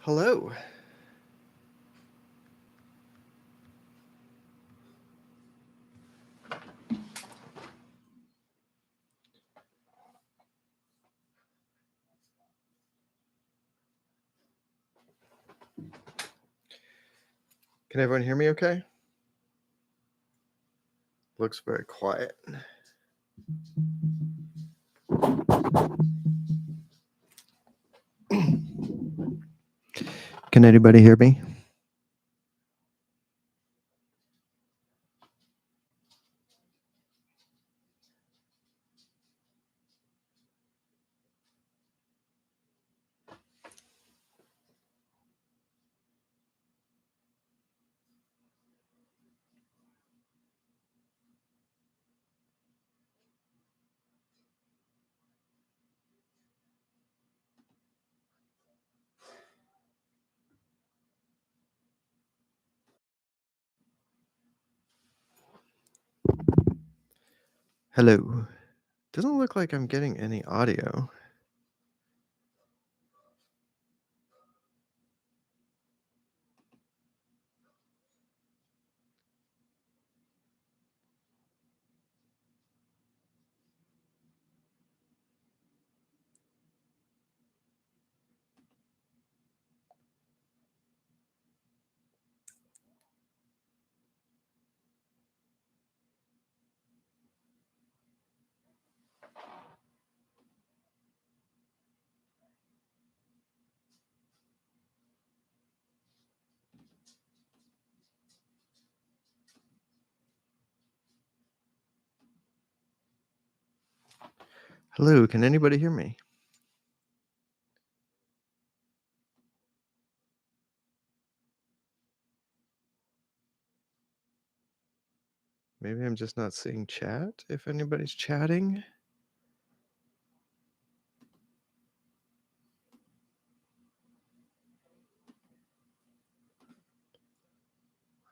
Hello. Can everyone hear me okay? Looks very quiet. Can anybody hear me? Hello. Doesn't look like I'm getting any audio. Hello, can anybody hear me? Maybe I'm just not seeing chat if anybody's chatting.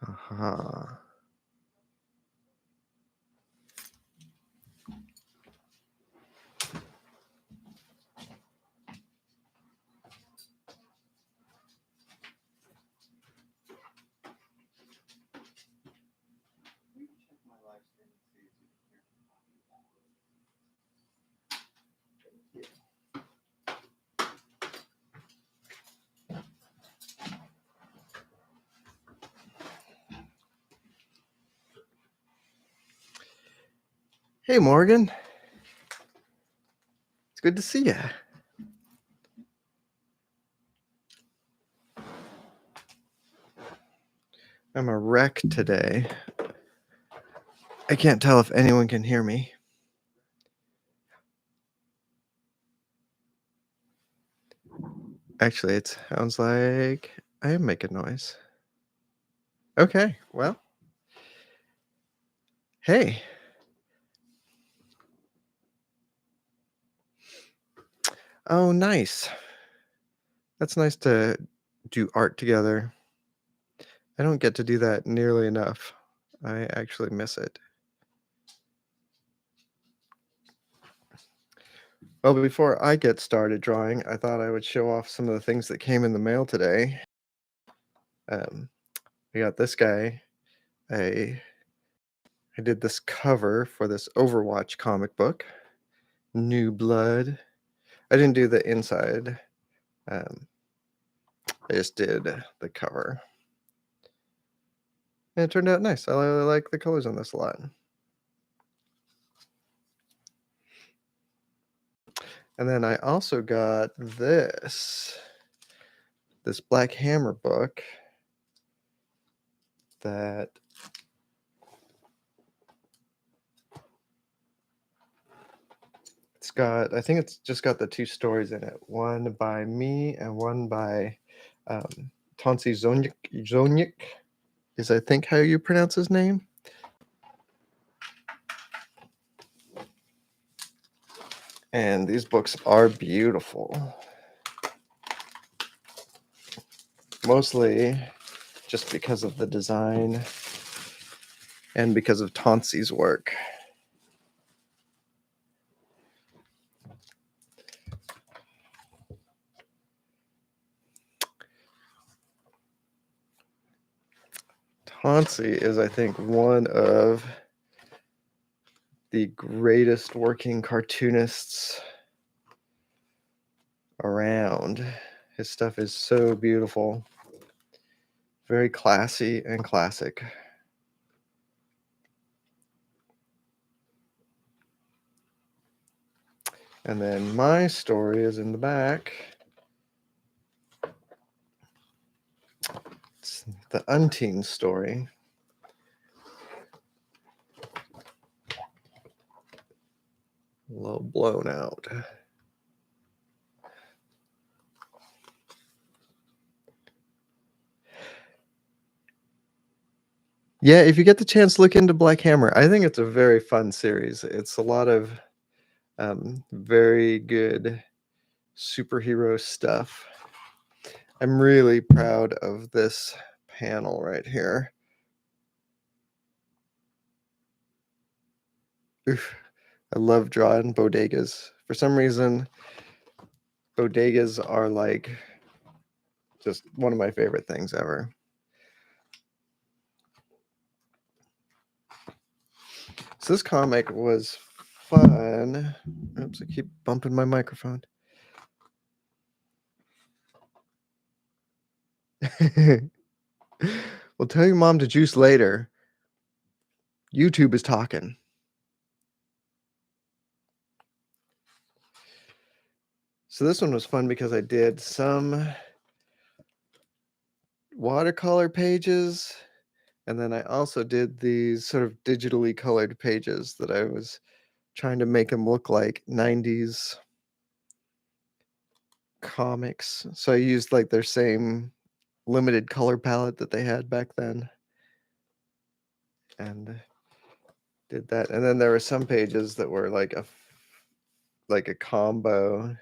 Aha. Hey, Morgan. It's good to see you. I'm a wreck today. I can't tell if anyone can hear me. Actually, it sounds like I am making noise. Okay, well. Hey. Oh, nice. That's nice to do art together. I don't get to do that nearly enough. I actually miss it. Well, before I get started drawing, I thought I would show off some of the things that came in the mail today. I got this guy. I did this cover for this Overwatch comic book, New Blood. I didn't do the inside. I just did the cover. And it turned out nice. I really like the colors on this a lot. And then I also got this Black Hammer book that I think it's just got the two stories in it. One by me and one by Tonsi Zonyik is I think how you pronounce his name. And these books are beautiful. Mostly just because of the design and because of Tonsi's work. Hansi is, I think, one of the greatest working cartoonists around. His stuff is so beautiful, very classy and classic. And then my story is in the back. It's the Unteen story. A little blown out. Yeah, if you get the chance, look into Black Hammer. I think it's a very fun series. It's a lot of very good superhero stuff. I'm really proud of this panel right here. Oof, I love drawing bodegas. For some reason, bodegas are like just one of my favorite things ever. So this comic was fun. Oops, I keep bumping my microphone. Well, tell your mom to juice later. YouTube is talking. So this one was fun because I did some watercolor pages, and then I also did these sort of digitally colored pages that I was trying to make them look like 90s comics. So I used like their same limited color palette that they had back then, and did that. And then there were some pages that were like a combo.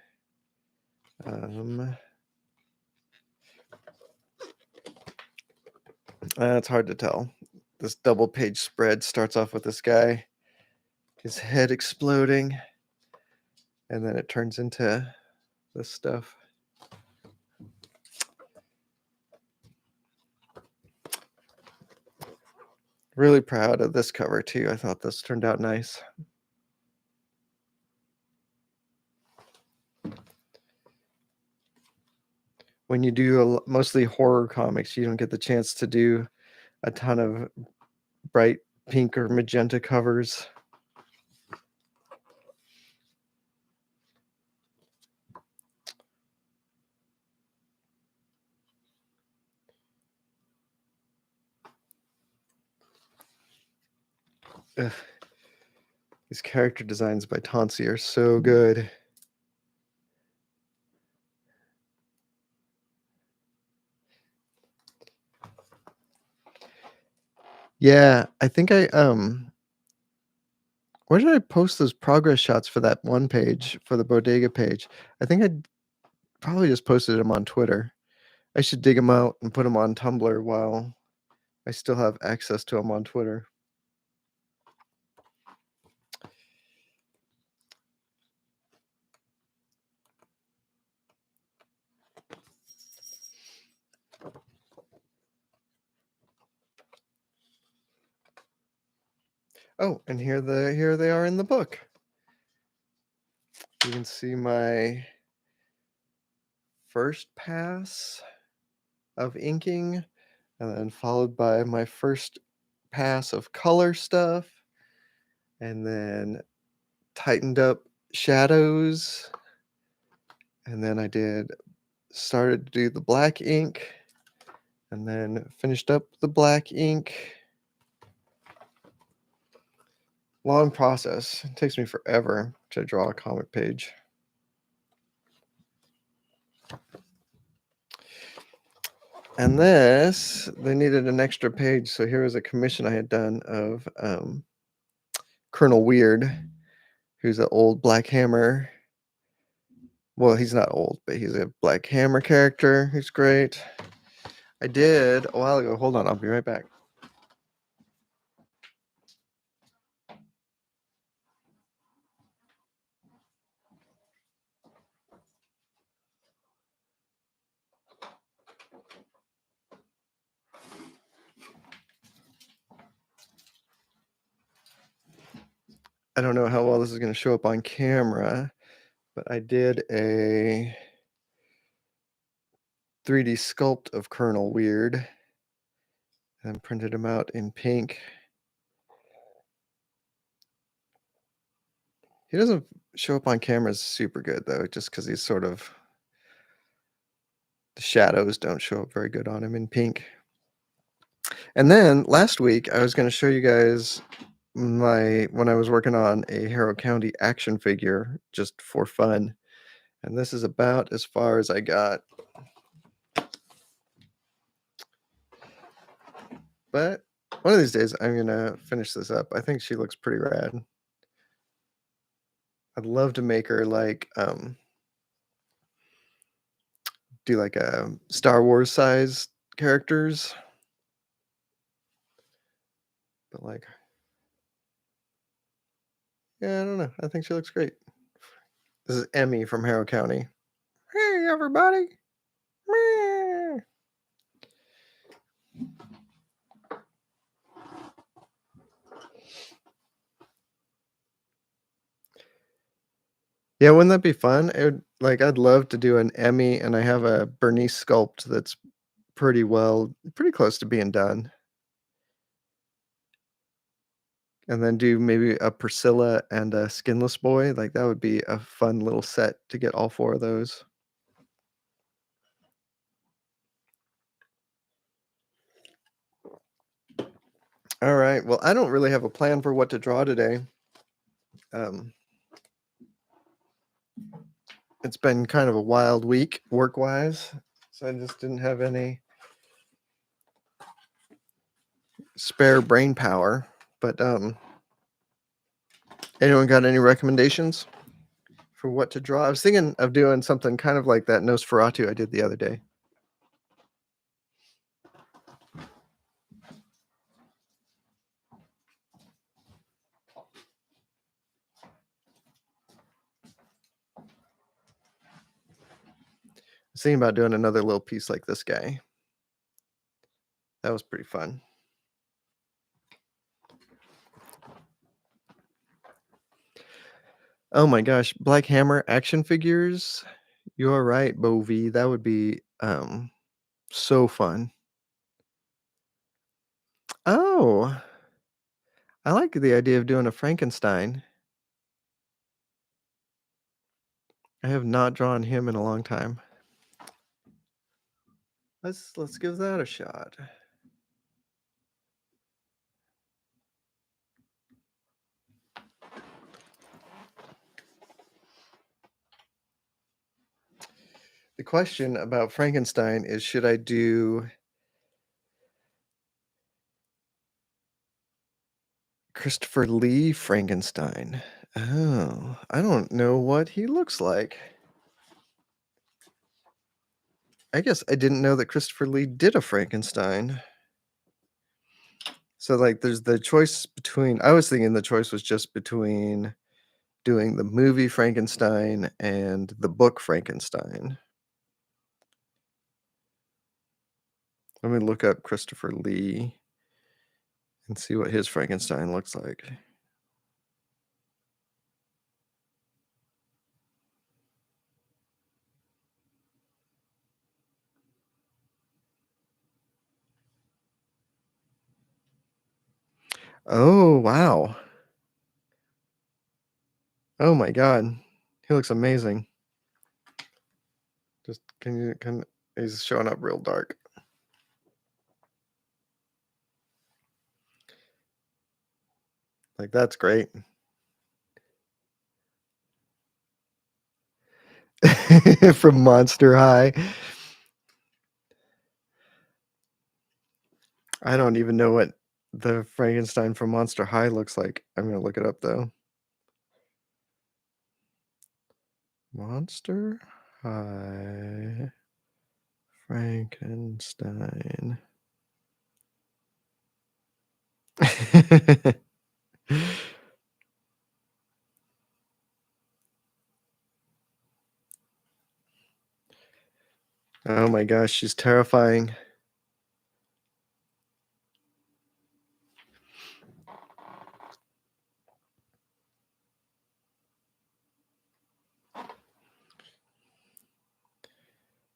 It's hard to tell. This double page spread starts off with this guy, his head exploding, and then it turns into this stuff. Really proud of this cover too. I thought this turned out nice. When you do mostly horror comics, you don't get the chance to do a ton of bright pink or magenta covers. Ugh. These character designs by Tansi are so good. Yeah, I think where did I post those progress shots for that one page, for the bodega page? I think I probably just posted them on Twitter. I should dig them out and put them on Tumblr while I still have access to them on Twitter. Oh, and here they are in the book. You can see my first pass of inking, and then followed by my first pass of color stuff, and then tightened up shadows, and then I started to do the black ink, and then finished up the black ink. Long process. It takes me forever to draw a comic page. And this, they needed an extra page, so here was a commission I had done of Colonel Weird, who's an old Black Hammer. Well, he's not old, but he's a Black Hammer character who's great. I did a while ago. Hold on, I'll be right back. I don't know how well this is gonna show up on camera, but I did a 3D sculpt of Colonel Weird and printed him out in pink. He doesn't show up on cameras super good though, just because he's sort of the shadows don't show up very good on him in pink. And then last week I was going to show you guys my when I was working on a Harrow County action figure just for fun. And this is about as far as I got. But one of these days I'm going to finish this up. I think she looks pretty rad. I'd love to make her like do like a Star Wars size characters. But like yeah, I don't know. I think she looks great. This is Emmy from Harrow County. Hey everybody. Meh. Yeah, wouldn't that be fun? It would, like I'd love to do an Emmy, and I have a Bernice sculpt that's pretty close to being done. And then do maybe a Priscilla and a Skinless Boy. Like that would be a fun little set to get all four of those. All right. Well, I don't really have a plan for what to draw today. Um, it's been kind of a wild week work-wise, so I just didn't have any spare brain power. But anyone got any recommendations for what to draw? I was thinking of doing something kind of like that Nosferatu I did the other day. I was thinking about doing another little piece like this guy. That was pretty fun. Oh my gosh, Black Hammer action figures. You are right, Bovi. That would be so fun. Oh, I like the idea of doing a Frankenstein. I have not drawn him in a long time. Let's give that a shot. The question about Frankenstein is should I do Christopher Lee Frankenstein? Oh, I don't know what he looks like. I guess I didn't know that Christopher Lee did a Frankenstein. So like there's the choice between I was thinking the choice was just between doing the movie Frankenstein and the book Frankenstein. Let me look up Christopher Lee and see what his Frankenstein looks like. Oh, wow. Oh my god. He looks amazing. Just can he's showing up real dark. Like that's great. From Monster High. I don't even know what the Frankenstein from Monster High looks like. I'm gonna look it up though. Monster High Frankenstein. Oh my gosh, she's terrifying.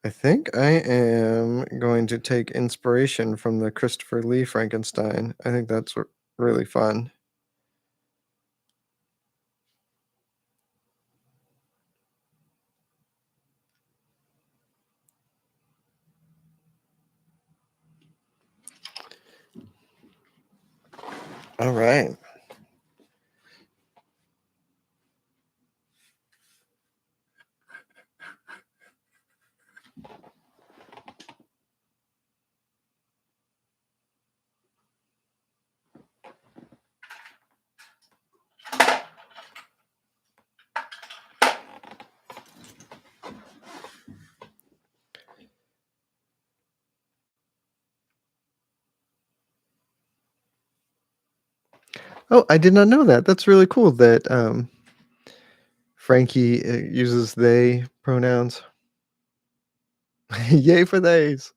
I think I am going to take inspiration from the Christopher Lee Frankenstein. I think that's really fun. All right. Oh, I did not know that. That's really cool that Frankie uses they pronouns. Yay for days.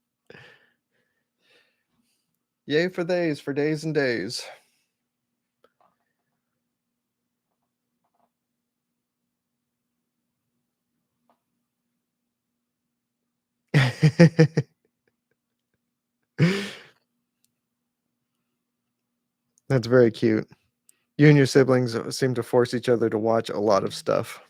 Yay for days, for days and days. That's very cute. You and your siblings seem to force each other to watch a lot of stuff.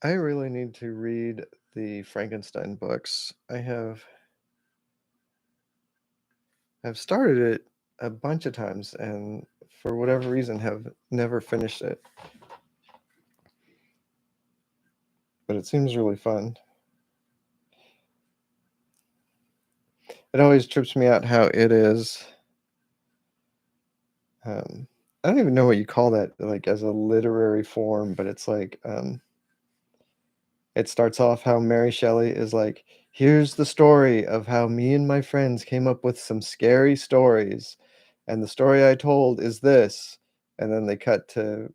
I really need to read the Frankenstein books. I've started it a bunch of times and for whatever reason have never finished it, but it seems really fun. It always trips me out how it is. Um, I don't even know what you call that, like as a literary form, but it's like it starts off how Mary Shelley is like, here's the story of how me and my friends came up with some scary stories, and the story I told is this, and then they cut to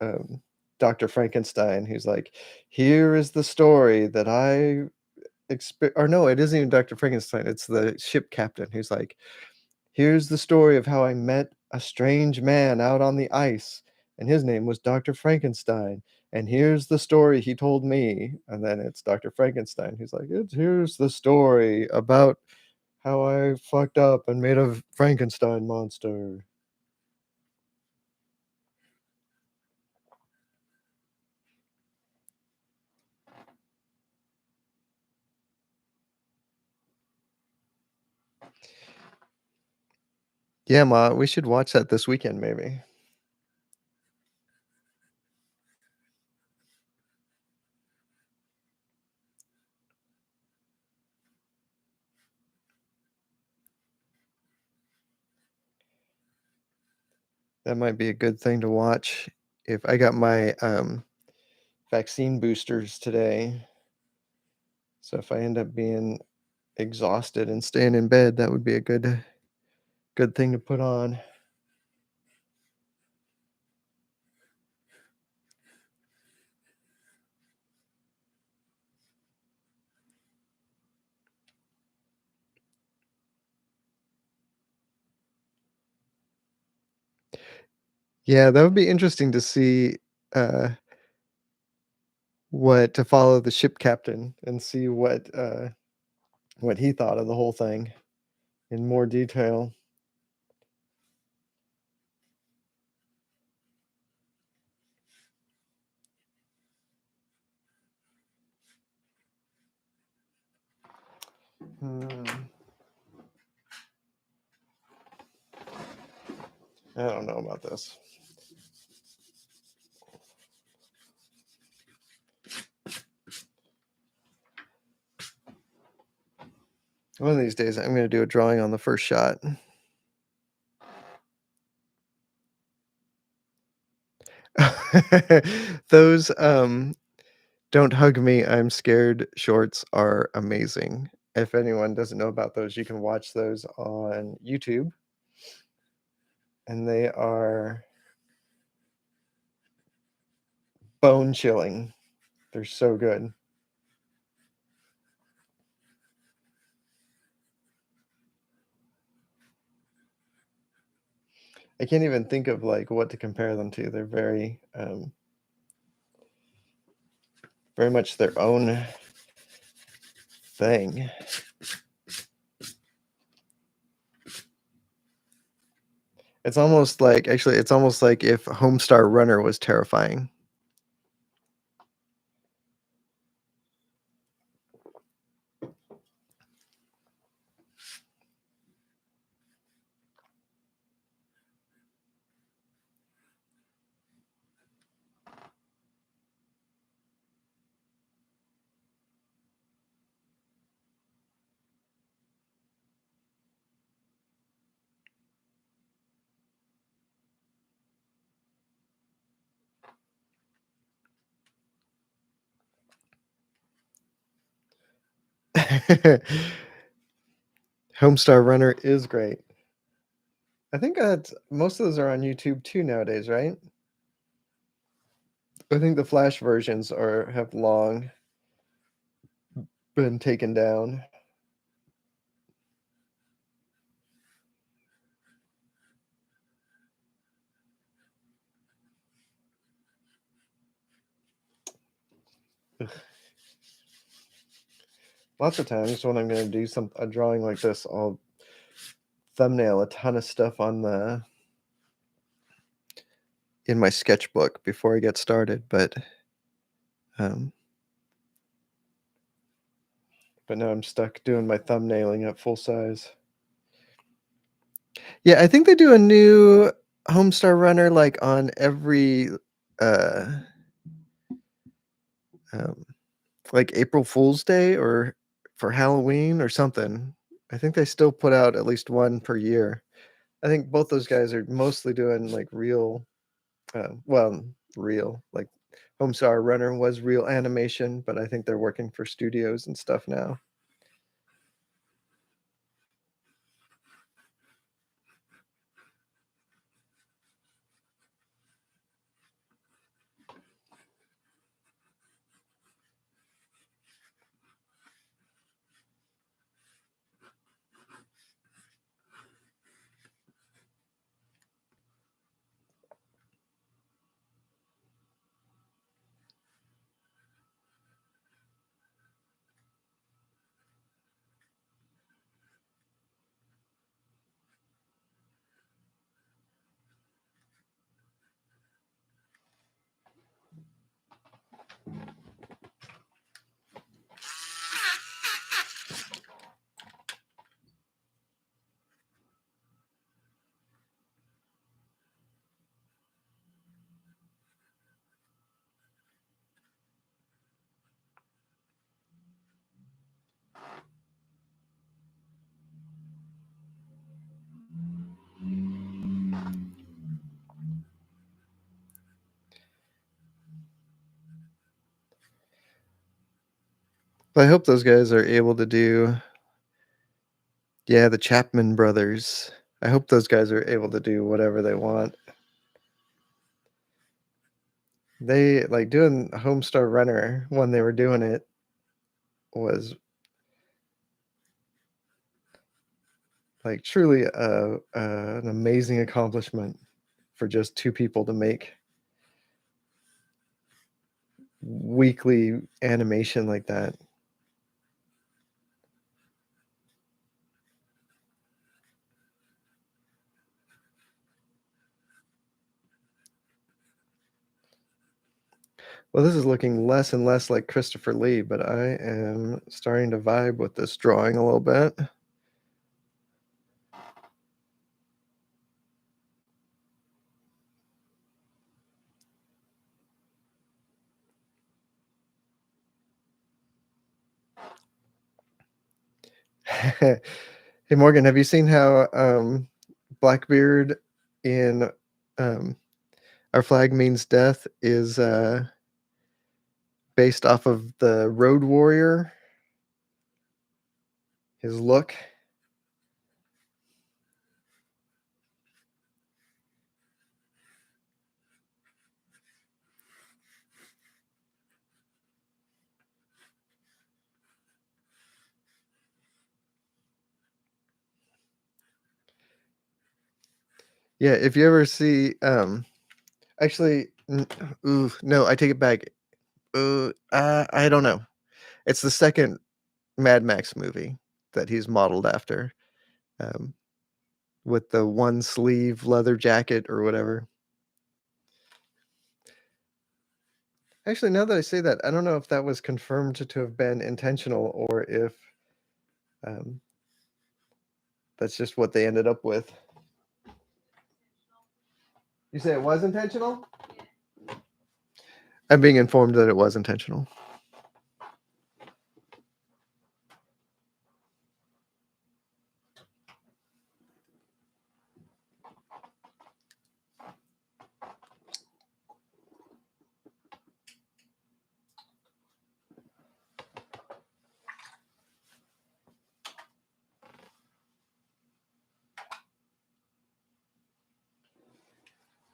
um, Dr. Frankenstein, who's like, here is the story that I or no, it isn't even Dr. Frankenstein. It's the ship captain who's like, here's the story of how I met a strange man out on the ice, and his name was Dr. Frankenstein. And here's the story he told me. And then it's Dr. Frankenstein. He's like, here's the story about how I fucked up and made a Frankenstein monster. Yeah, Ma, we should watch that this weekend, maybe. That might be a good thing to watch. If I got my vaccine boosters today, so if I end up being exhausted and staying in bed, that would be a good thing to put on. Yeah, that would be interesting to see, uh, what to follow the ship captain and see what he thought of the whole thing in more detail. Hmm. I don't know about this. One of these days, I'm going to do a drawing on the first shot. Those "Don't Hug Me, I'm Scared" shorts are amazing. If anyone doesn't know about those, you can watch those on YouTube, and they are bone chilling. They're so good. I can't even think of like what to compare them to. They're very much their own thing. It's almost like actually, it's almost like if Homestar Runner was terrifying. Homestar Runner is great. I think most of those are on YouTube too nowadays, right? I think the Flash versions have long been taken down. Ugh. Lots of times when I'm going to do a drawing like this, I'll thumbnail a ton of stuff on the in my sketchbook before I get started, um, but now I'm stuck doing my thumbnailing at full size. Yeah, I think they do a new Homestar Runner like on every uh um, like April Fool's Day or for Halloween or something. I think they still put out at least one per year. I think both those guys are mostly doing like real, well, real like Homestar Runner was real animation, but I think they're working for studios and stuff now. But I hope those guys are able to do, yeah, the Chapman brothers. I hope those guys are able to do whatever they want. They like doing Homestar Runner when they were doing it was like truly an amazing accomplishment for just two people to make weekly animation like that. Well, this is looking less and less like Christopher Lee, but I am starting to vibe with this drawing a little bit. Hey, Morgan, have you seen how Blackbeard in um, Our Flag Means Death is based off of the Road Warrior? His look. Yeah, if you ever see, actually, ooh, no, I take it back. I don't know. It's the second Mad Max movie that he's modeled after, um, with the one sleeve leather jacket or whatever. Actually, now that I say that, I don't know if that was confirmed to have been intentional or if um, that's just what they ended up with. You say it was intentional? I'm being informed that it was intentional.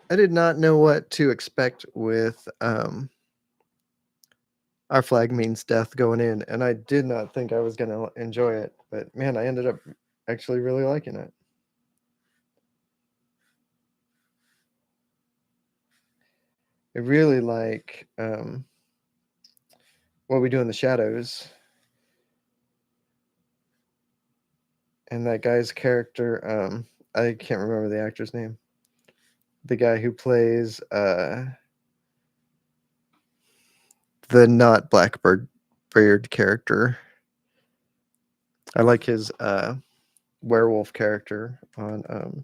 I did not know what to expect with Our Flag Means Death going in, and I did not think I was going to enjoy it. But man, I ended up actually really liking it. I really like What We Do in the Shadows, and that guy's character. I can't remember the actor's name. The guy who plays the not Blackbird Beard character. I like his werewolf character on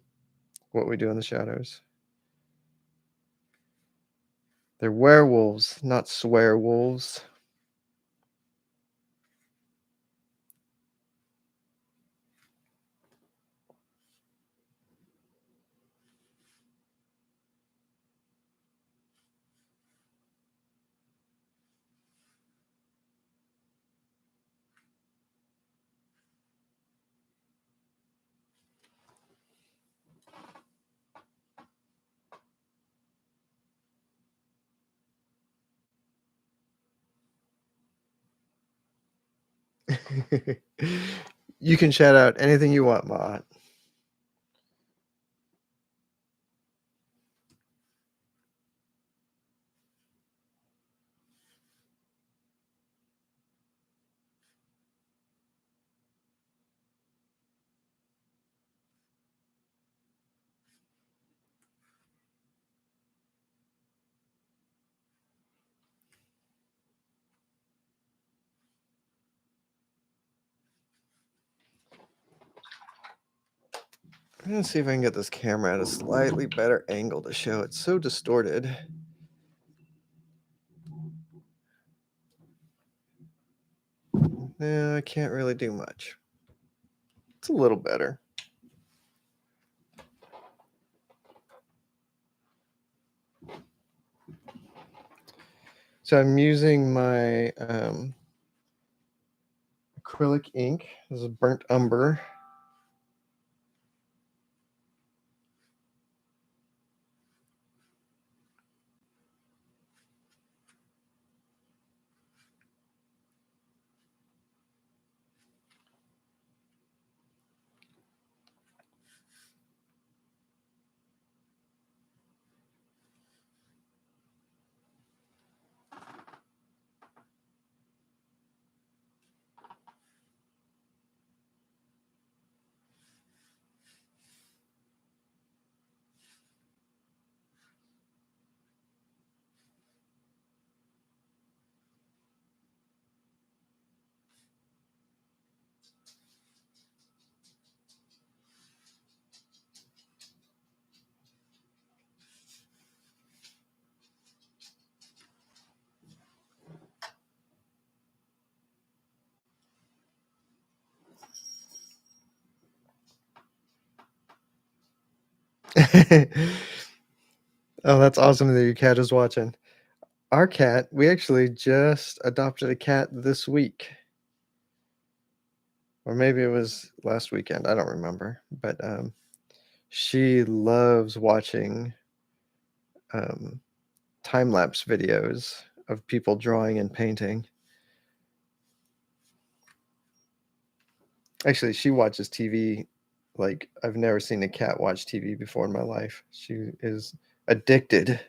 What We Do in the Shadows. They're werewolves, not swearwolves. You can shout out anything you want, Ma. I'm gonna see if I can get this camera at a slightly better angle to show. It's so distorted. No, I can't really do much. It's a little better. So I'm using my acrylic ink. This is burnt umber. Oh, that's awesome that your cat is watching. Our cat, we actually just adopted a cat this week, or maybe it was last weekend. I don't remember, but she loves watching um, time lapse videos of people drawing and painting. Actually, she watches TV like I've never seen a cat watch TV before in my life. She is addicted.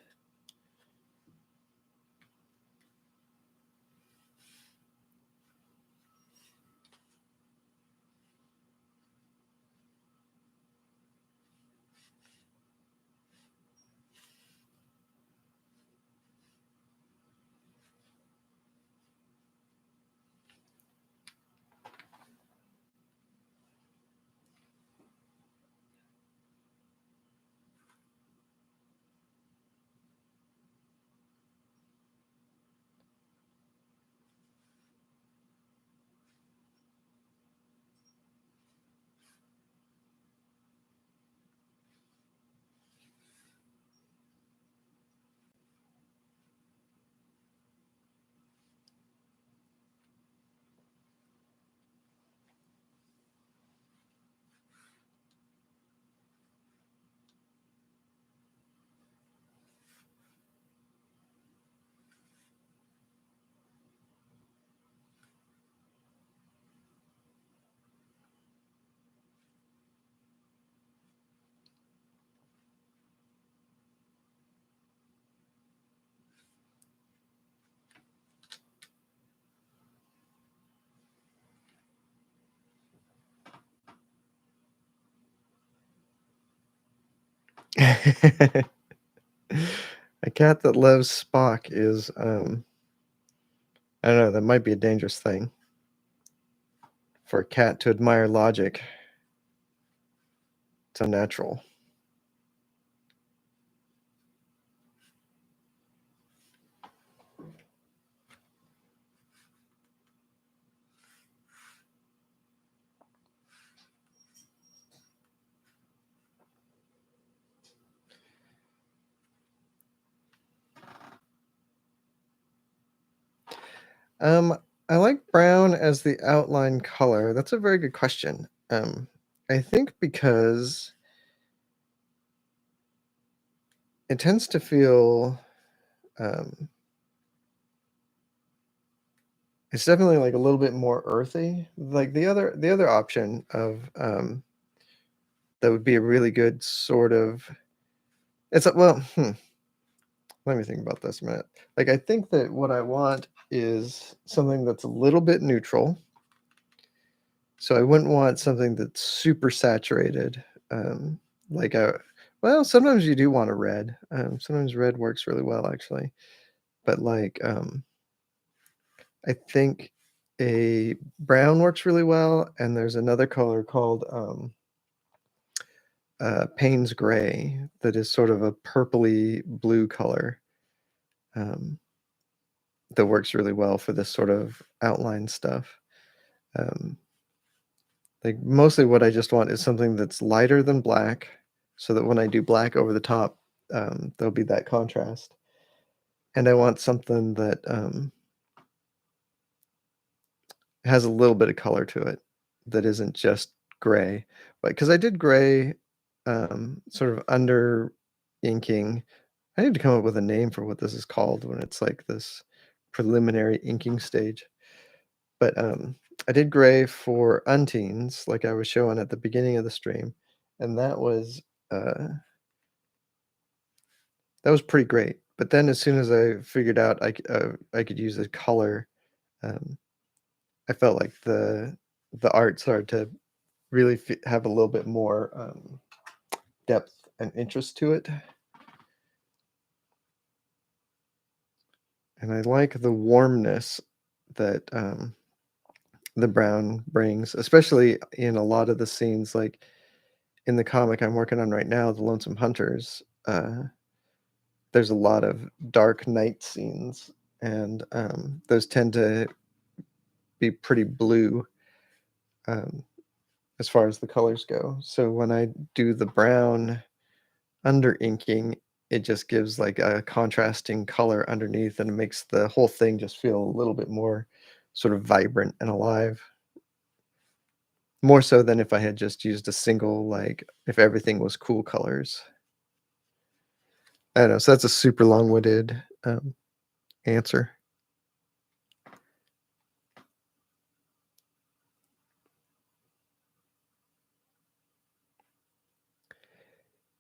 A cat that loves Spock is I don't know, that might be a dangerous thing for a cat to admire logic. It's unnatural. Um, I like brown as the outline color. That's a very good question. I think because it tends to feel um, it's definitely like a little bit more earthy. Like the other option of that would be a really good sort of it's a, well, let me think about this a minute. Like I think that what I want is something that's a little bit neutral. So I wouldn't want something that's super saturated. Um, like a well, sometimes you do want a red. Sometimes red works really well actually. But like I think a brown works really well, and there's another color called Payne's gray that is sort of a purpley blue color um, that works really well for this sort of outline stuff. Um, like mostly what I just want is something that's lighter than black, so that when I do black over the top, there'll be that contrast. And I want something that has a little bit of color to it that isn't just gray. But because I did gray sort of under inking, I need to come up with a name for what this is called when it's like this preliminary inking stage. But I did gray for unteens, like I was showing at the beginning of the stream, and uh, that was pretty great. But then as soon as I figured out I could use a color, um, I felt like the art started to really have a little bit more depth and interest to it. And I like the warmness that the brown brings, especially in a lot of the scenes. Like in the comic I'm working on right now, The Lonesome Hunters, there's a lot of dark night scenes, and those tend to be pretty blue um, as far as the colors go. So when I do the brown under inking, it just gives like a contrasting color underneath and it makes the whole thing just feel a little bit more sort of vibrant and alive. More so than if I had just used a single, like if everything was cool colors. I don't know. So that's a super long-winded answer.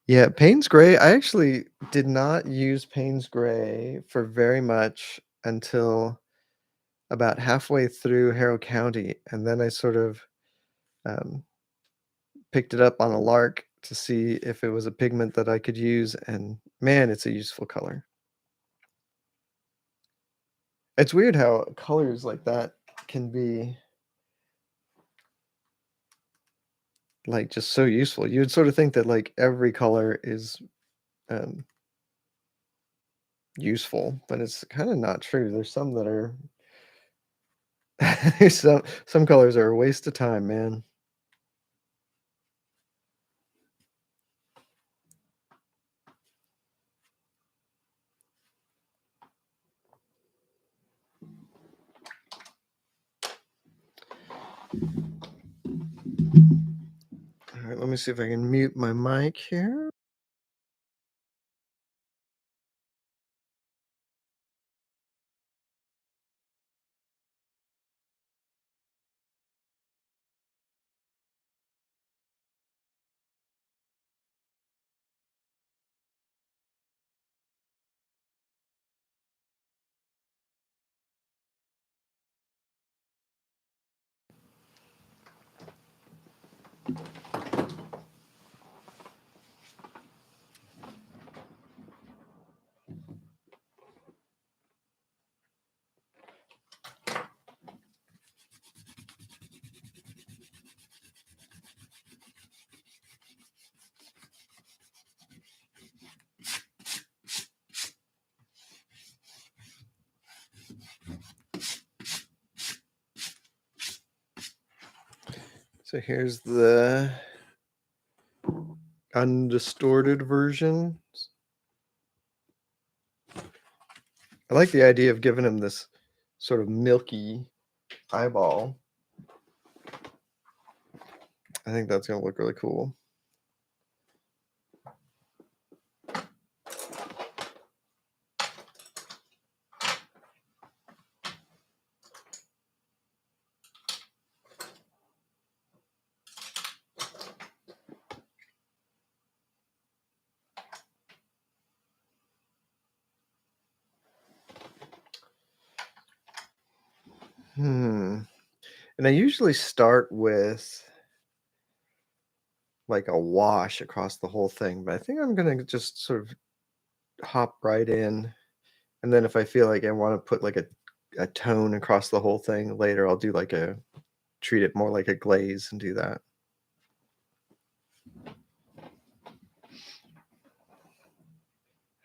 Yeah, Payne's Gray. I actually did not use Payne's Gray for very much until about halfway through Harrow County, and then I sort of um, picked it up on a lark to see if it was a pigment that I could use, and man, it's a useful color. It's weird how colors like that can be like just so useful. You would sort of think that like every color is um, useful, but it's kind of not true. There's some that are some colors are a waste of time, man. All right, let me see if I can mute my mic here. So here's the undistorted version. I like the idea of giving him this sort of milky eyeball. I think that's going to look really cool. Hmm. And I usually start with like a wash across the whole thing, but I think I'm going to just sort of hop right in. And then if I feel like I want to put like a tone across the whole thing later, I'll do like a treat it more like a glaze and do that.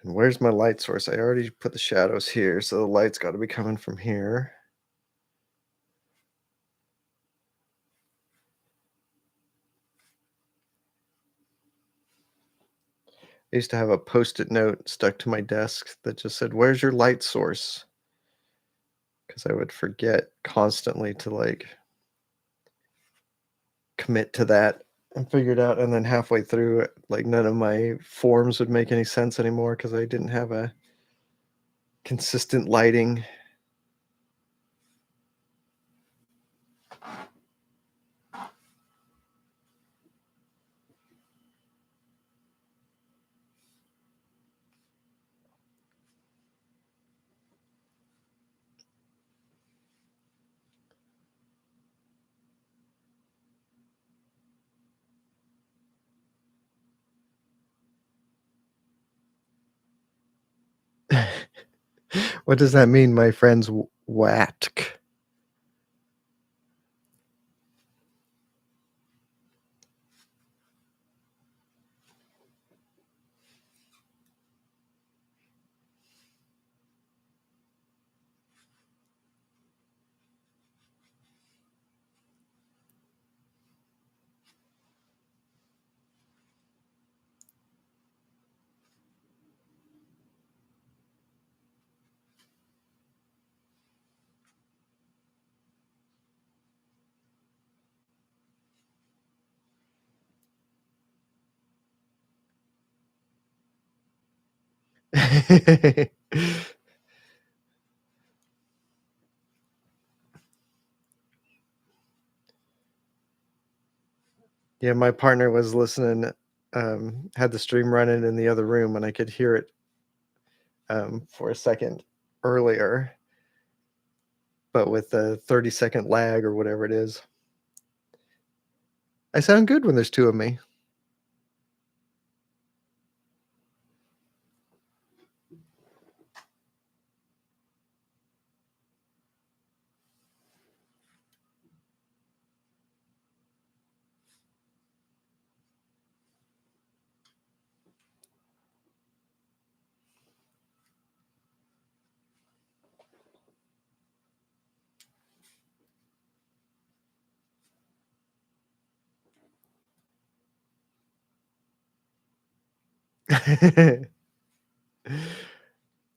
And where's my light source? I already put the shadows here, so the light's got to be coming from here. I used to have a post-it note stuck to my desk that just said, "Where's your light source?" Because I would forget constantly to like commit to that and figure it out. And then halfway through, like none of my forms would make any sense anymore because I didn't have a consistent lighting. What does that mean, my friends? Watk. Yeah, my partner was listening, had the stream running in the other room, and I could hear it, for a second earlier, but with a 30-second lag or whatever it is. I sound good when there's 2 of me.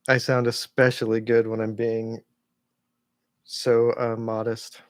I sound especially good when I'm being so, modest.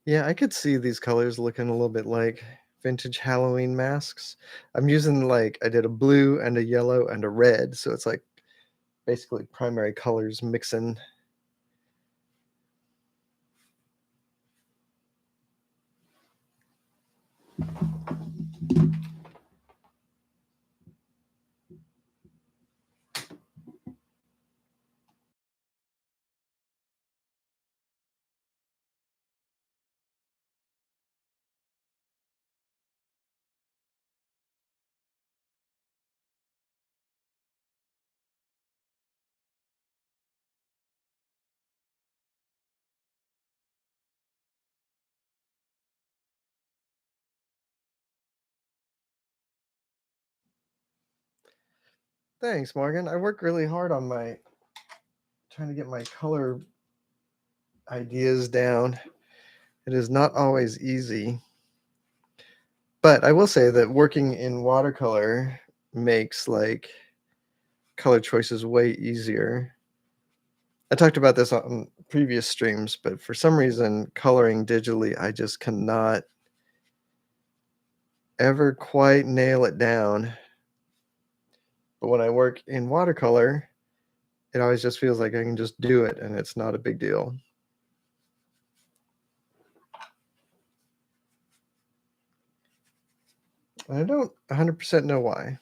Yeah, I could see these colors looking a little bit like vintage Halloween masks. I'm using, like I did a blue and a yellow and a red, so it's, like, basically primary colors mixing. Thanks, Morgan. I work really hard on my trying to get my color ideas down. It is not always easy. But I will say that working in watercolor makes, like, color choices way easier. I talked about this on previous streams, but for some reason, coloring digitally, I just cannot ever quite nail it down. But when I work in watercolor, it always just feels like I can just do it and it's not a big deal. I don't 100% know why.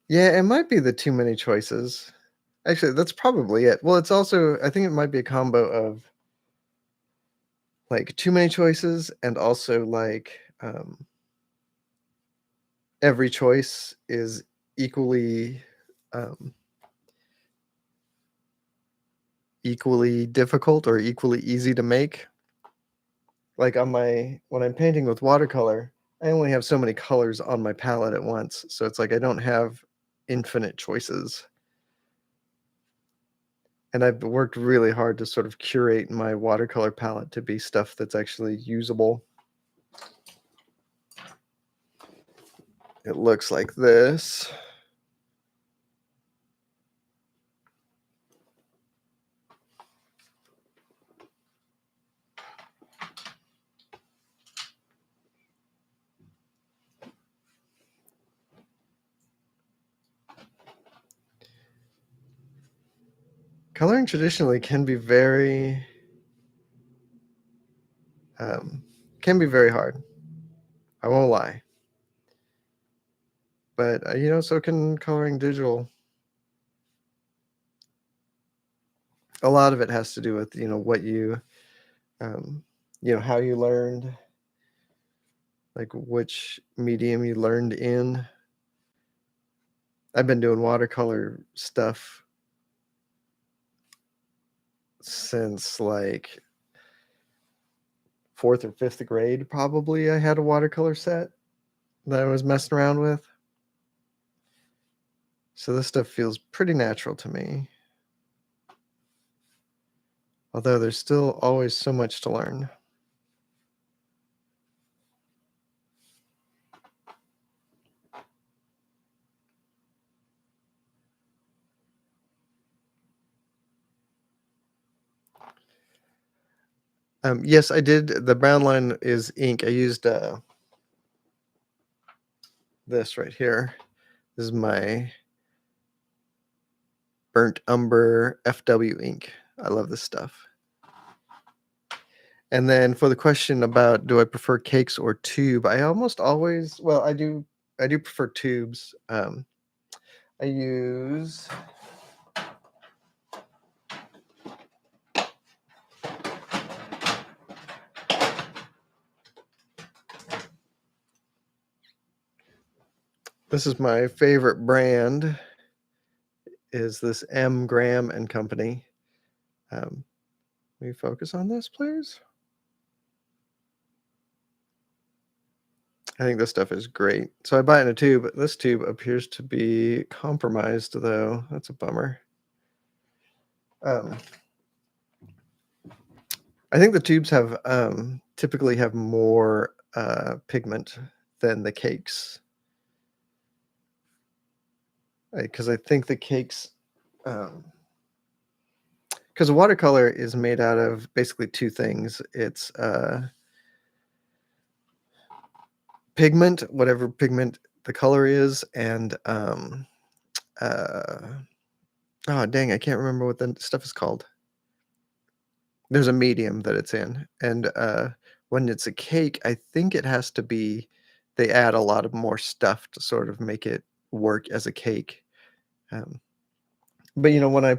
Yeah, it might be the too many choices. Actually, that's probably it. Well, it's also, I think it might be a combo of like too many choices and also like every choice is equally um, equally difficult or equally easy to make. Like on my when I'm painting with watercolor, I only have so many colors on my palette at once, so it's like I don't have infinite choices. And I've worked really hard to sort of curate my watercolor palette to be stuff that's actually usable. it looks like this. Coloring traditionally can be very um, hard. I won't lie. But so can coloring digital. A lot of it has to do with what um, how you learned, like which medium you learned in. I've been doing watercolor stuff since like fourth or fifth grade, probably. I had a watercolor set that I was messing around with. So this stuff feels pretty natural to me. Although there's still always so much to learn. Yes, I did. The brown line is ink. I used this right here. This is my burnt umber FW ink. I love this stuff. And then for the question about do I prefer cakes or tube, I almost always, well, I do prefer tubes. I use this is my favorite brand, is this M. Graham and Company. Can we focus on this, please? I think this stuff is great. So I buy it in a tube. This tube appears to be compromised, though. That's a bummer. I think the tubes have typically have more pigment than the cakes. Because I think the cakes, because a watercolor is made out of basically two things. It's pigment, whatever pigment the color is, and oh dang, I can't remember what the stuff is called. There's a medium that it's in, and when it's a cake, I think it has to be. They add a lot of more stuff to sort of make it work as a cake. Um, but when I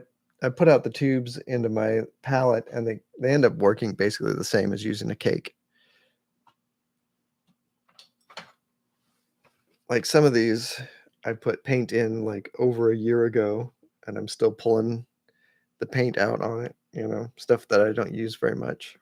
put out the tubes into my palette, and they end up working basically the same as using a cake. Like some of these, I put paint in like over a year ago, and I'm still pulling the paint out on it. Stuff that I don't use very much.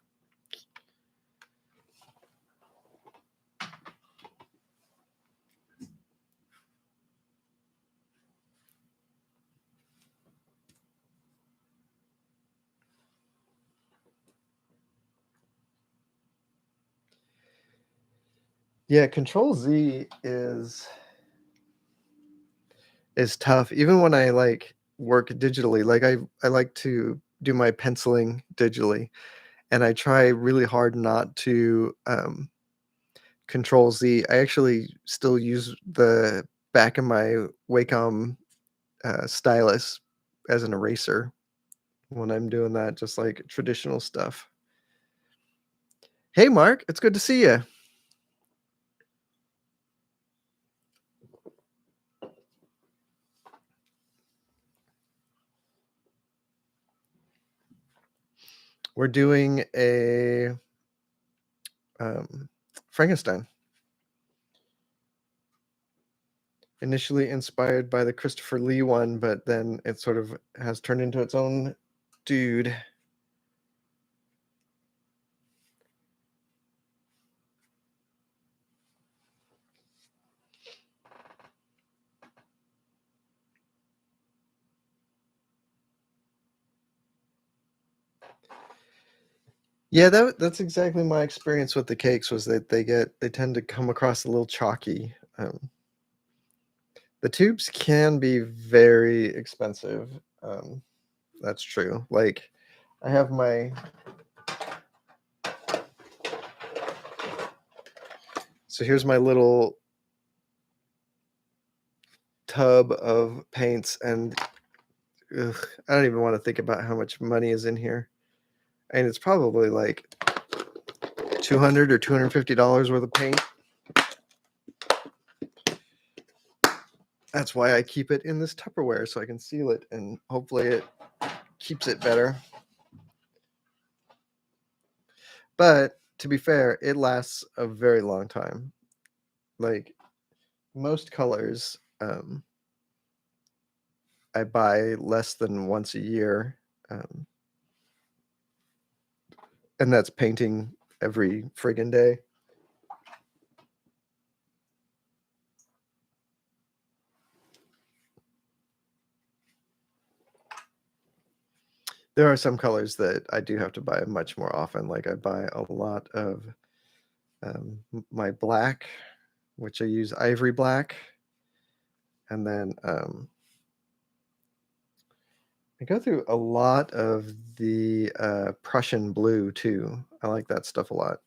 Yeah, Control Z is tough. Even when I like work digitally, like I like to do my penciling digitally, and I try really hard not to Control Z. I actually still use the back of my Wacom stylus as an eraser when I'm doing that, just like traditional stuff. Hey, Mark, it's good to see you. We're doing a Frankenstein. Initially inspired by the Christopher Lee one, but then it sort of has turned into its own dude. Yeah, that's exactly my experience with the cakes. Was that they tend to come across a little chalky. The tubes can be very expensive, that's true, like, I have my so here's my little tub of paints, and ugh, I don't even wanna think about how much money is in here, and it's probably, like, 200 or $250 worth of paint. That's why I keep it in this Tupperware, so I can seal it, and hopefully it keeps it better. But, to be fair, it lasts a very long time. Like, most colors, I buy less than once a year, um, and that's painting every friggin' day. There are some colors that I do have to buy much more often, like, I buy a lot of, my black, which I use ivory black, and then, I go through a lot of the, Prussian blue too. I like that stuff a lot.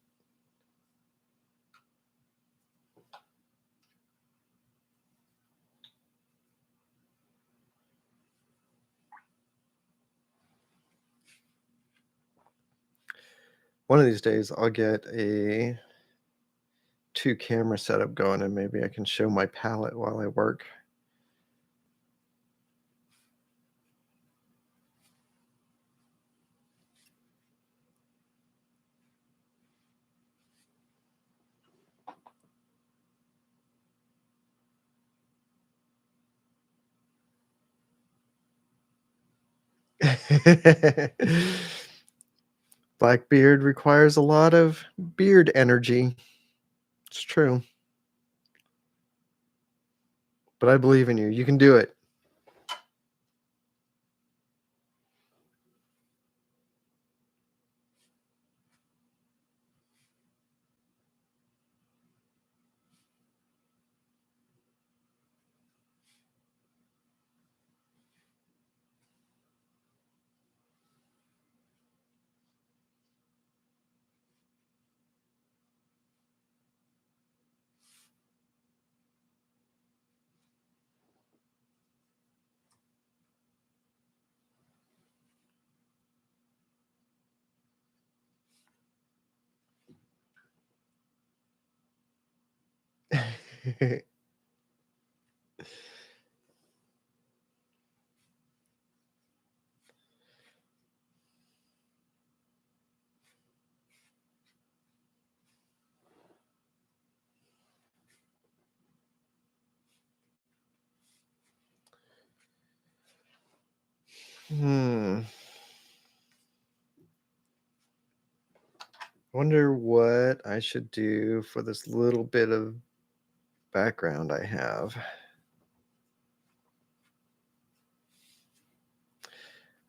One of these days, I'll get a 2 camera setup going, and maybe I can show my palette while I work. Blackbeard requires a lot of beard energy. It's true, but I believe in you. You can do it. Hmm. Wonder what I should do for this little bit of background I have.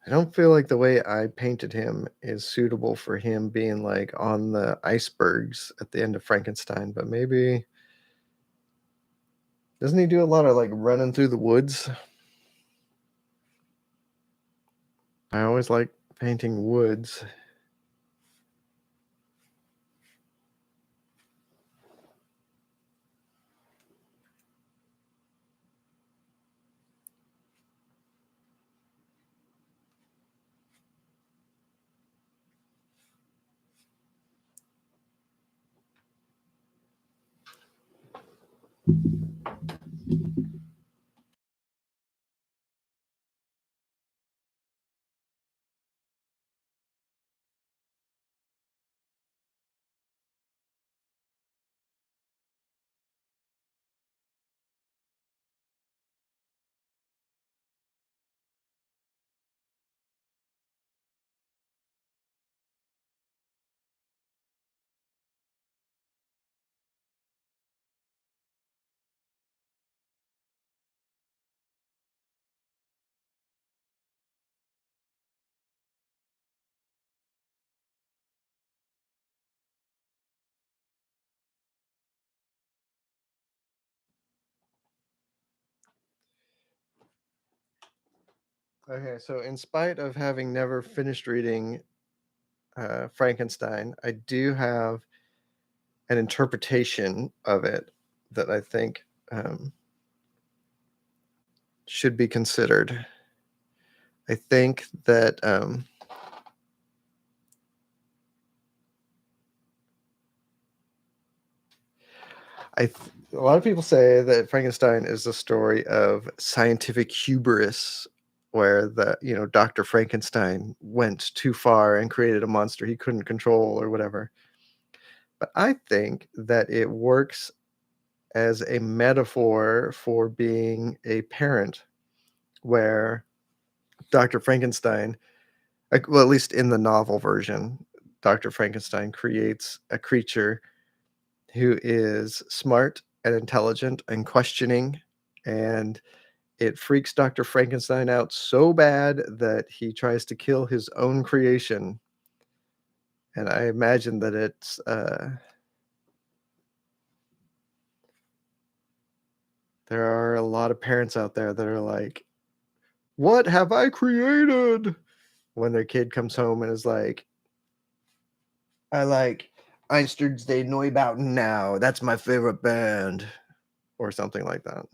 I don't feel like the way I painted him is suitable for him being like on the icebergs at the end of Frankenstein, but maybe doesn't he do a lot of like running through the woods? I always like painting woods. Okay, so in spite of having never finished reading Frankenstein, I do have an interpretation of it that I think should be considered. I think that a lot of people say that Frankenstein is a story of scientific hubris, where Dr. Frankenstein went too far and created a monster he couldn't control or whatever. But I think that it works as a metaphor for being a parent, where Dr. Frankenstein, well, at least in the novel version, Dr. Frankenstein creates a creature who is smart and intelligent and questioning, and it freaks Dr. Frankenstein out so bad that he tries to kill his own creation. And I imagine that there are a lot of parents out there that are like, "What have I created?" When their kid comes home and is like, "I like Einstein's Day Neubauten now. That's my favorite band," or something like that.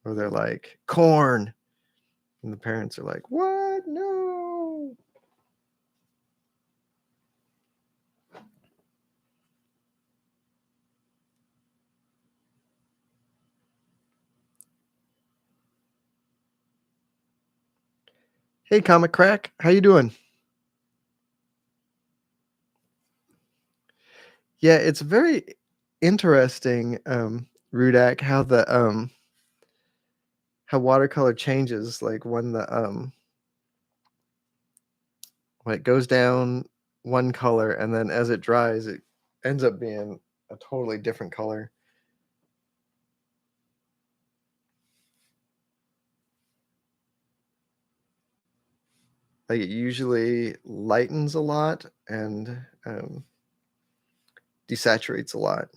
Or they're like, "Corn," and the parents are like, "What? No." Hey, Comic Crack, how you doing? Yeah, it's very interesting, Rudak, how watercolor changes, like when it goes down one color and then as it dries, it ends up being a totally different color. Like it usually lightens a lot and desaturates a lot.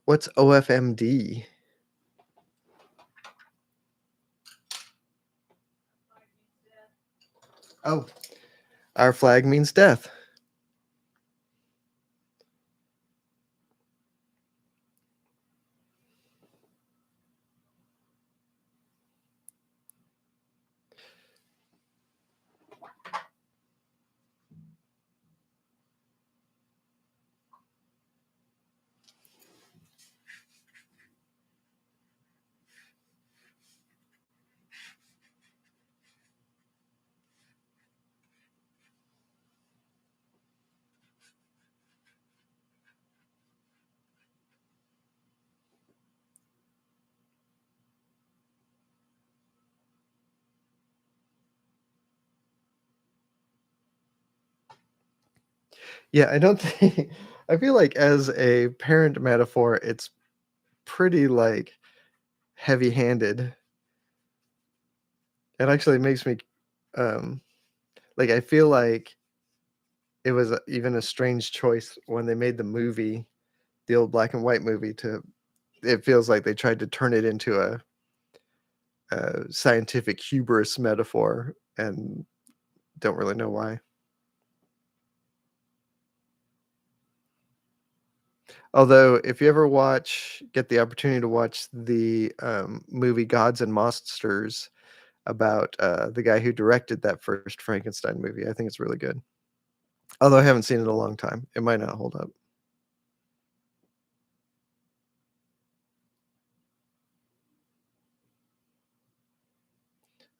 What's OFMD? Oh, our flag means death. Yeah, I don't think I feel like as a parent metaphor, it's pretty like heavy-handed. It actually makes me um like I feel like it was even a strange choice when they made the movie, the old black and white movie to it feels like they tried to turn it into a scientific hubris metaphor and don't really know why. Although, if you ever get the opportunity to watch the movie Gods and Monsters about the guy who directed that first Frankenstein movie, I think it's really good. Although I haven't seen it in a long time, it might not hold up.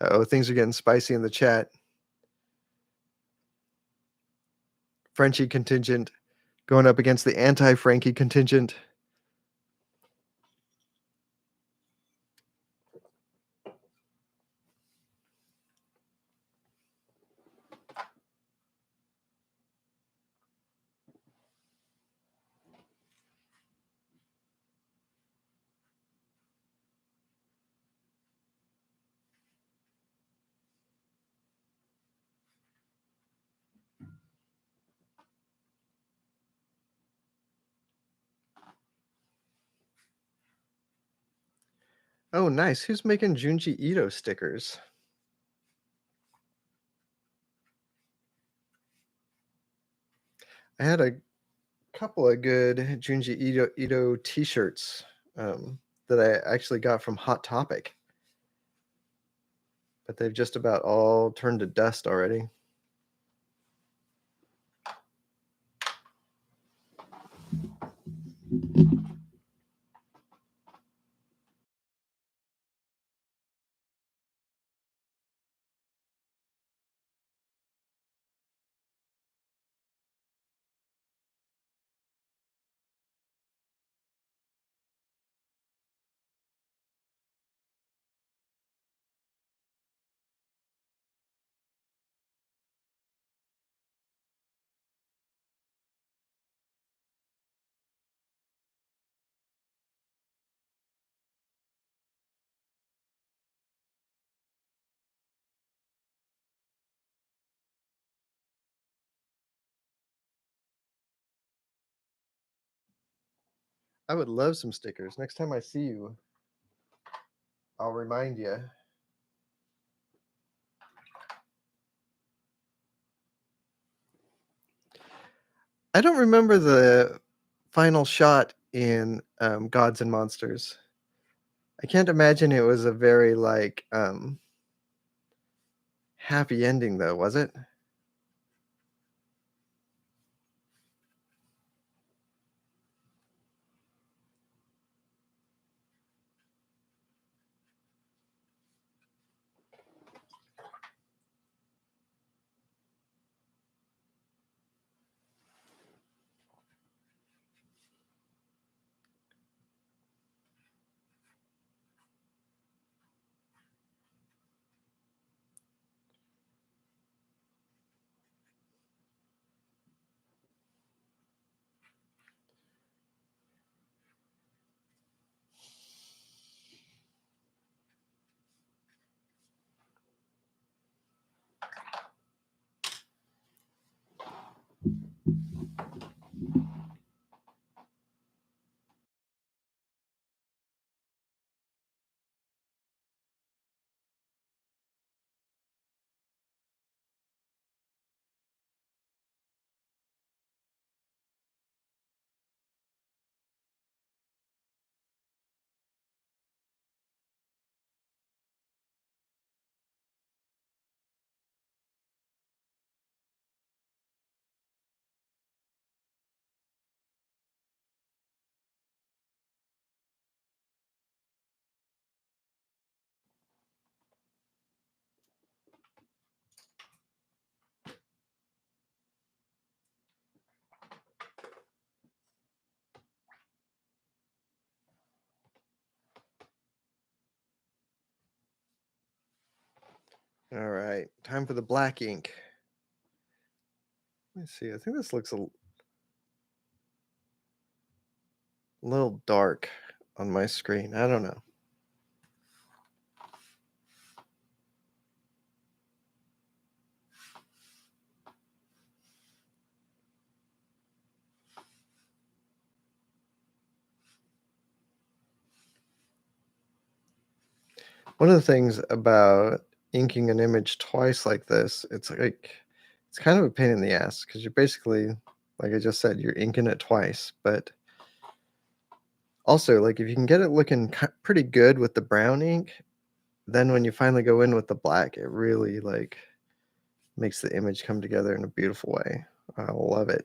Oh, things are getting spicy in the chat. Frenchie contingent going up against the anti-Frankie contingent. Oh, nice. Who's making Junji Ito stickers? I had a couple of good Junji Ito t-shirts that I actually got from Hot Topic, but they've just about all turned to dust already. I would love some stickers. Next time I see you, I'll remind you. I don't remember the final shot in Gods and Monsters. I can't imagine it was a very like happy ending though, was it? All right, time for the black ink. Let's see. I think this looks a little dark on my screen. I don't know. One of the things about inking an image twice like this, it's kind of a pain in the ass because you're basically, like I just said, you're inking it twice. But also, like if you can get it looking pretty good with the brown ink, then when you finally go in with the black, it really like makes the image come together in a beautiful way. I love it.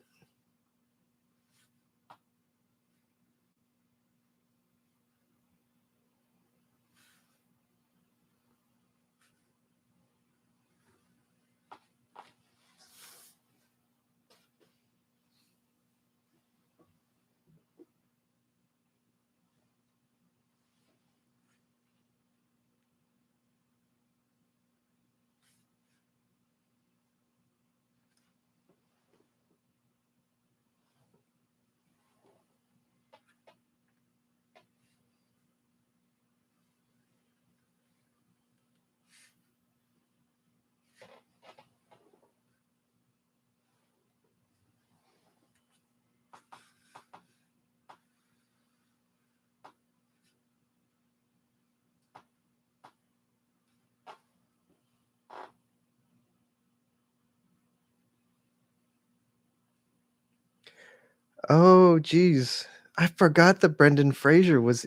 Oh, geez. I forgot that Brendan Fraser was,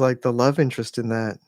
like, the love interest in that.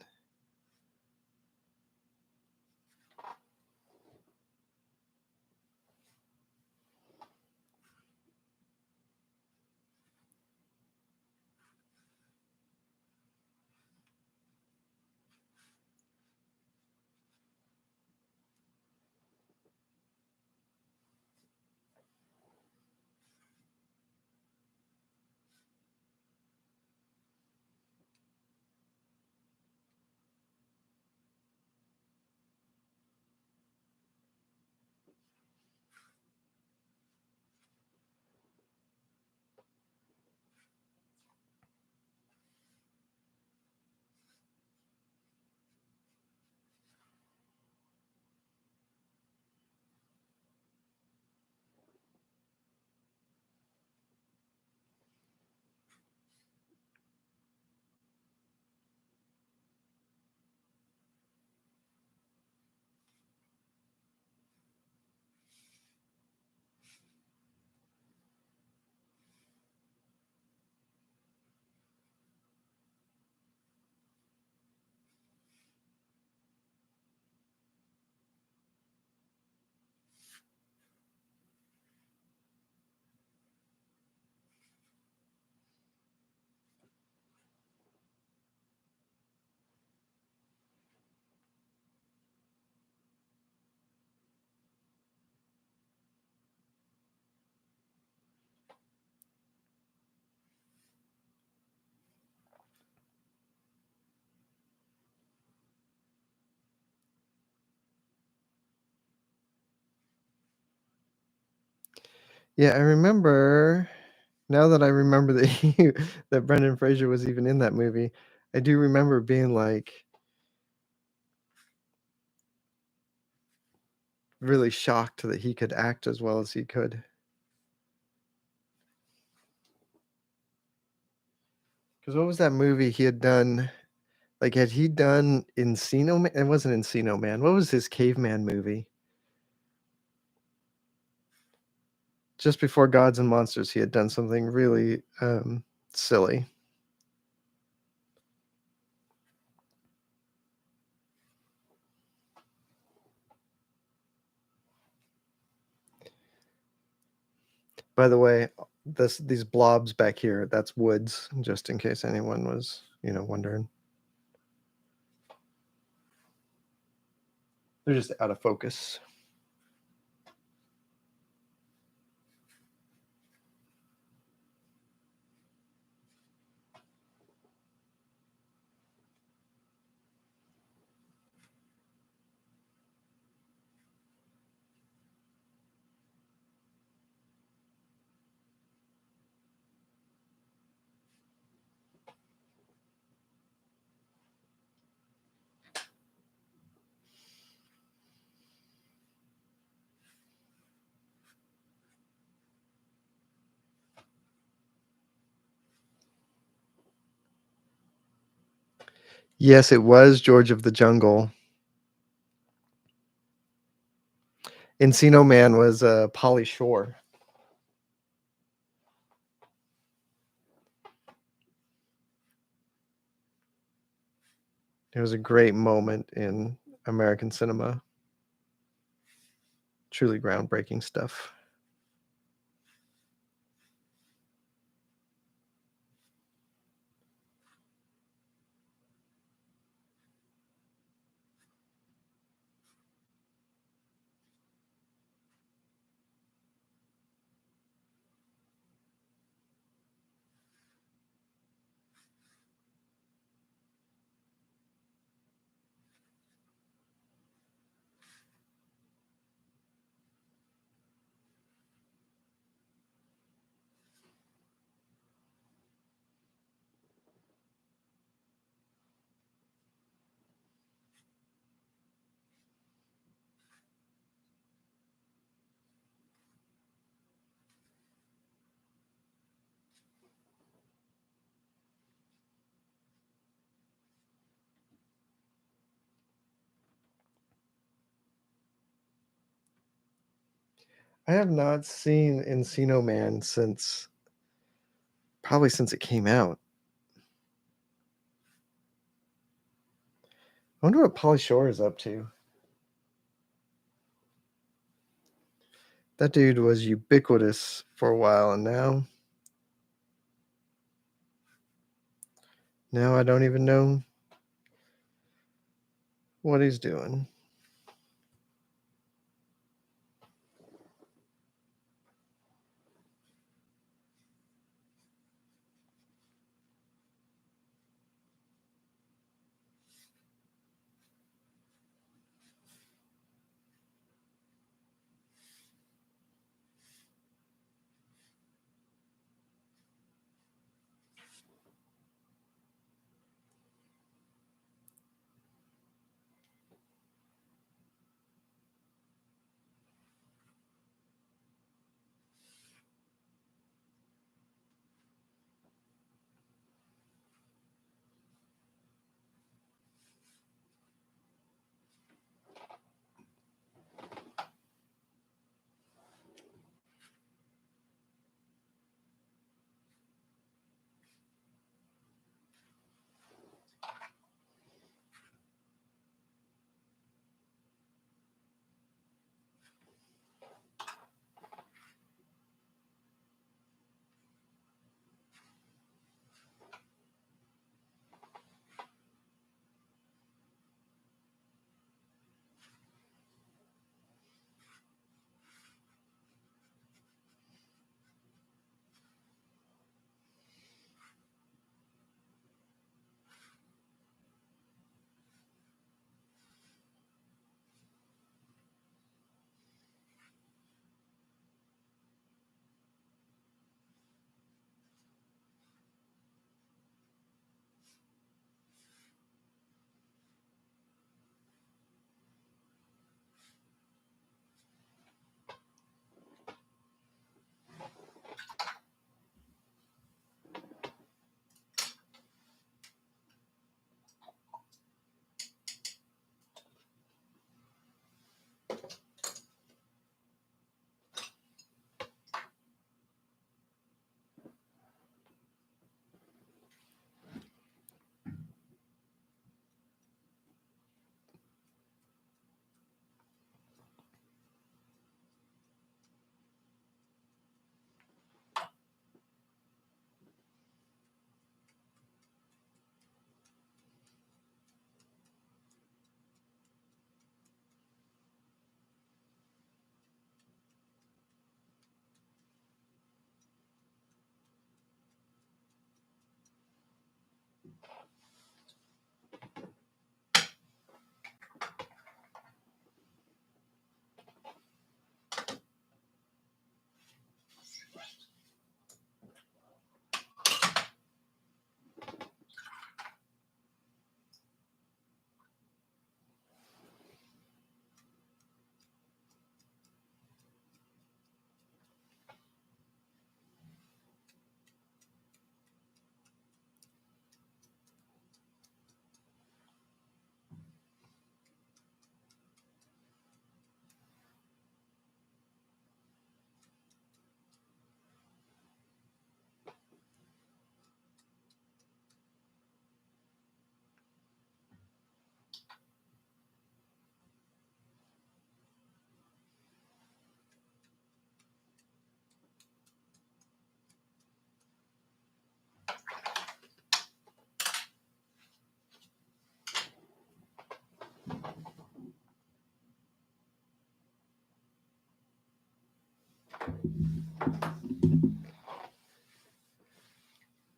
Yeah, I remember now that I remember that he that Brendan Fraser was even in that movie, I do remember being, like, really shocked that he could act as well as he could. 'Cause what was that movie he had done? Like, had he done Encino Man? It wasn't Encino Man. What was his caveman movie? Just before Gods and Monsters, he had done something really, silly. By the way, these blobs back here, that's woods, just in case anyone was, wondering. They're just out of focus. Yes, it was George of the Jungle. Encino Man was, Pauly Shore. It was a great moment in American cinema. Truly groundbreaking stuff. I have not seen Encino Man since probably since it came out. I wonder what Pauly Shore is up to. That dude was ubiquitous for a while, and now I don't even know what he's doing.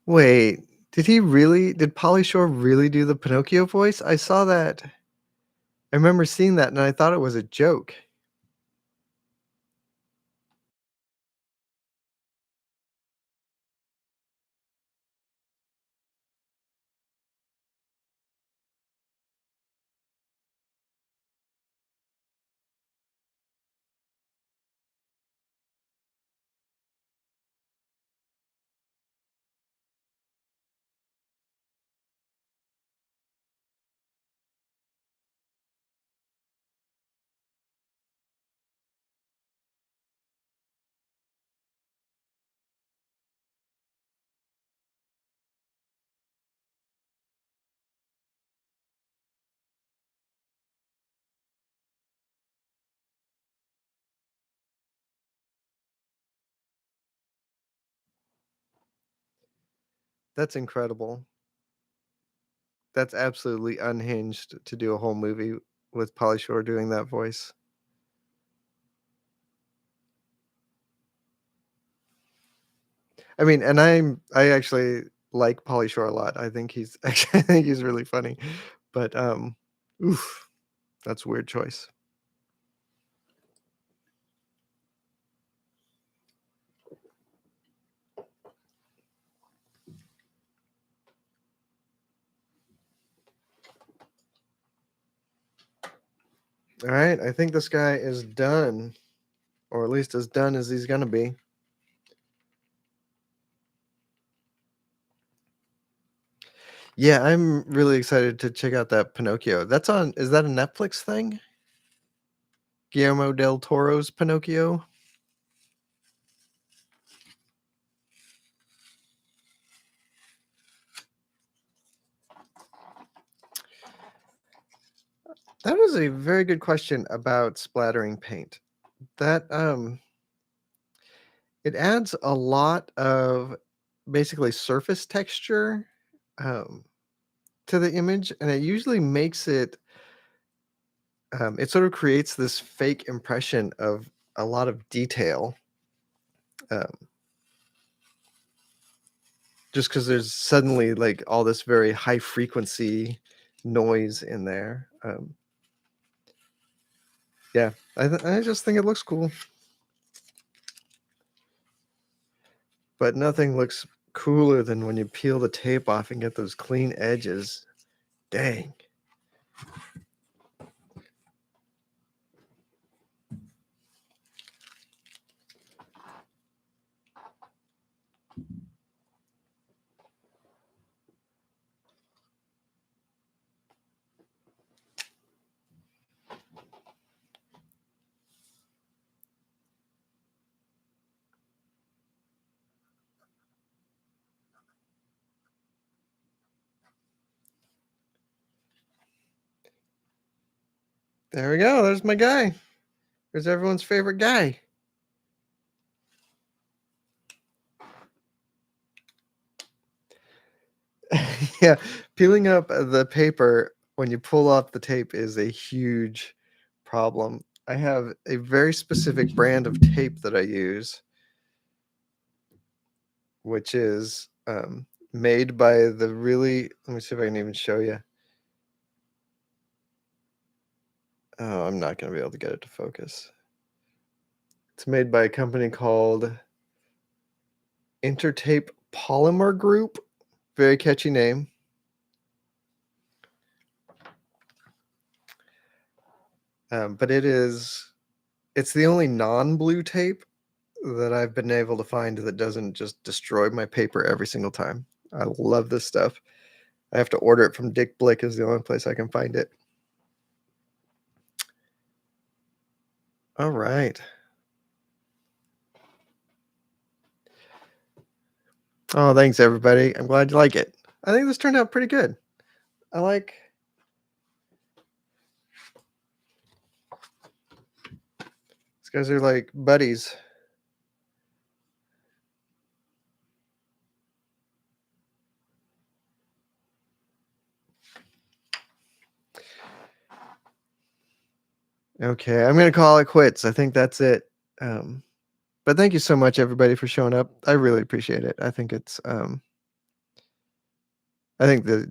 Wait, did Pauly Shore really do the Pinocchio voice? I saw that. I remember seeing that and I thought it was a joke. That's incredible. That's absolutely unhinged to do a whole movie with Pauly Shore doing that voice. I mean, and I actually like Pauly Shore a lot. I think he's actually I think he's really funny. But, oof, that's a weird choice. Alright, I think this guy is done, or at least as done as he's gonna be. Yeah, I'm really excited to check out that Pinocchio. That's on is that a Netflix thing? Guillermo del Toro's Pinocchio? That is a very good question about splattering paint. That, it adds a lot of basically surface texture, um, to the image, and it usually makes it, it sort of creates this fake impression of a lot of detail, um, just because there's suddenly, like, all this very high frequency noise in there, yeah, I just think it looks cool, but nothing looks cooler than when you peel the tape off and get those clean edges. Dang. There we go, there's my guy. There's everyone's favorite guy. Yeah, peeling up the paper when you pull off the tape is a huge problem. I have a very specific brand of tape that I use, which is made by the really, let me see if I can even show you. Oh, I'm not going to be able to get it to focus. It's made by a company called Intertape Polymer Group. Very catchy name. But it's the only non-blue tape that I've been able to find that doesn't just destroy my paper every single time. I love this stuff. I have to order it from Dick Blick is the only place I can find it. All right. Oh, thanks everybody. I'm glad you like it. I think this turned out pretty good. I like these guys are like buddies. Okay, I'm gonna call it quits. I think that's it. Um, but thank you so much everybody for showing up. I really appreciate it. I think that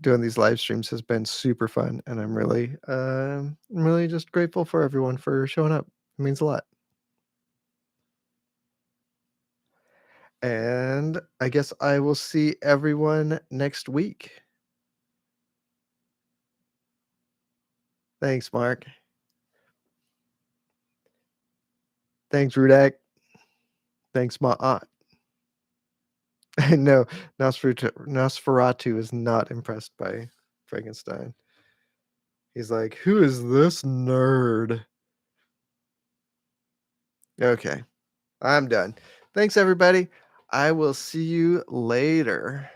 doing these live streams has been super fun, and I'm really just grateful for everyone for showing up. It means a lot. And I guess I will see everyone next week. Thanks, Mark. Thanks, Rudak. Thanks, Ma. No, Nosferatu is not impressed by Frankenstein. He's like, who is this nerd? Okay, I'm done. Thanks, everybody. I will see you later.